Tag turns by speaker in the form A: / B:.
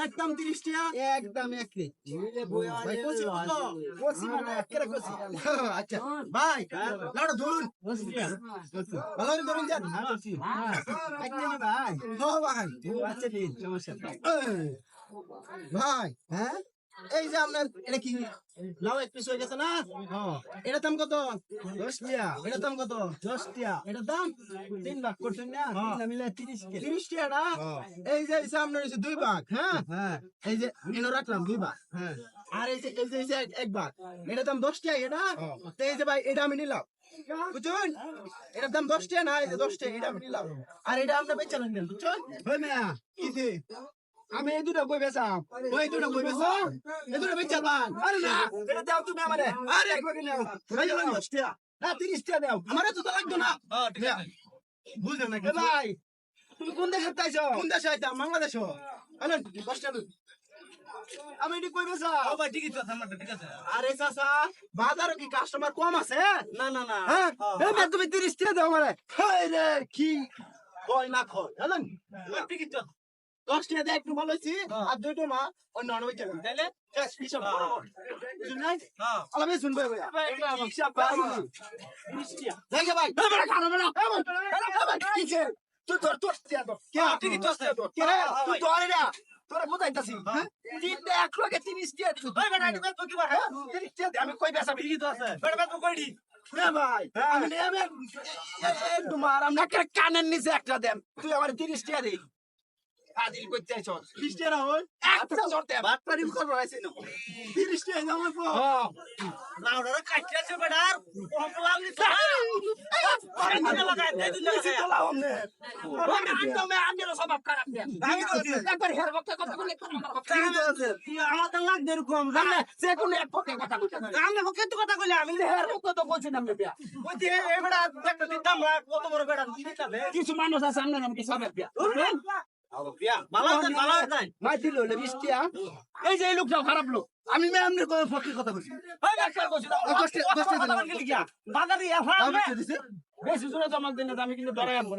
A: একদম 30 টাকা একদম একরে আচ্ছা ভাই লাউটা ধরুন ভালো করে ধরুন যান ভাই আচ্ছা দিন সমস্যা ভাই হ্যাঁ এই যে আপনার এটা কি লাউ এক পিস হয়ে গেছে না এটার দাম কত 10 টাকা এটার দাম কত 10 টাকা এটার দাম 3 ভাগ করছেন না তিনটা মিলে 30 টাকা না এই যে আপনার হইছে 2 ভাগ হ্যাঁ এই যে এনো রাখলাম 2 ভাগ হ্যাঁ আর এই যে এক ভাগ এটার দাম 10 টাকা এটা তো এই যে ভাই এটা আমি নিলাম বুঝছেন এটার দাম 10 টাকা না এই যে 10 টাকা এটা আমি নিলাম আর এটা আমরা বেচালাম বুঝছেন ওই মিয়া কি আমি এই দুটো বই বেচাম ওই দুটো বই বেচাম এই দুটো বেচালাম আরে না এটা দাও তুমি আমারে আরে একবার নাও ভাই 10 টাকা না 30 টাকা দাও আমারে তো লাগতো না ঠিক আছে বুঝলেন না ভাই তুমি কোন দেশে আইছো কোন দেশে আইতা বাংলাদেশ আলেন 10 টাকা আমি এটি কই বেচা ও ভাই ঠিক আছে আমারটা ঠিক আছে আরে চাচা বাজারে কি কাস্টমার কম আছে না না না হ্যাঁ এই তুমি 30 টাকা দাও আমারে হায় রে কি কই না কই জানেন ঠিক আছে 10 টাকা দিয়ে একটু ভালো হইছি আর দুটো মা অন্য অন্য টাকা তাইলে ক্যাশ হিসাব শুনাই হ্যাঁ আলামে শুনবে ভাই এটা হিসাব পাই 30 টাকা দেখে ভাই বড় খানো বড় কিছে তুই তোর টাকা দাও কে ঠিক আছে কে তুই ধরে না তোরা বুঝাইতাছি হ্যাঁ তিনটা 1 লগে 30 টাকা দিছো ভাই বেটা এটা তো কি বার হ্যাঁ 30 টাকা আমি কই বেচা বিক্রি তো আছে বেটা তো কইডি না ভাই আমি তোমার আমরা কানের নিচে একটা দেন তুই আমার 30 টাকা দে আদিল কইতে আইছ 30 টাকা হই একটা জরতে ভাত পারি করব আইছে না 30 টাকা দাম আছে হ্যাঁ লাউডারে কাটিয়াছে বেটার কম লাগনি তো আমি লাগাই দে তুই লাগাই আমনে আমি আন্ডের স্বভাব খারাপ দে আমি তো একবার হের বক্তা কথা বলে আমাদের লাগ দের কম জানে সে কোন এক পক্ষে কথা কইছে আমি পক্ষে তো কথা কইলে আমি হের বক্তা তো কইছি না বিয়া কইতে এই বেটা একটা দিতাম কত বড় বেটা দিতাবে কিছু মানুষ আছে সামনে নাম কি সব বিয়া আলো বিয়া মালা দেন মাই দিল হলো 20 টাকা এই যে লোকটা খারাপ লোক আমি আমনে কোন পক্ষে কথা কইছি এই একটা কইছি 10 টাকা দিন গিয়া বাজারে এফা বেশি জোরে জমা দিন আমি কিন্তু ধরে আনবো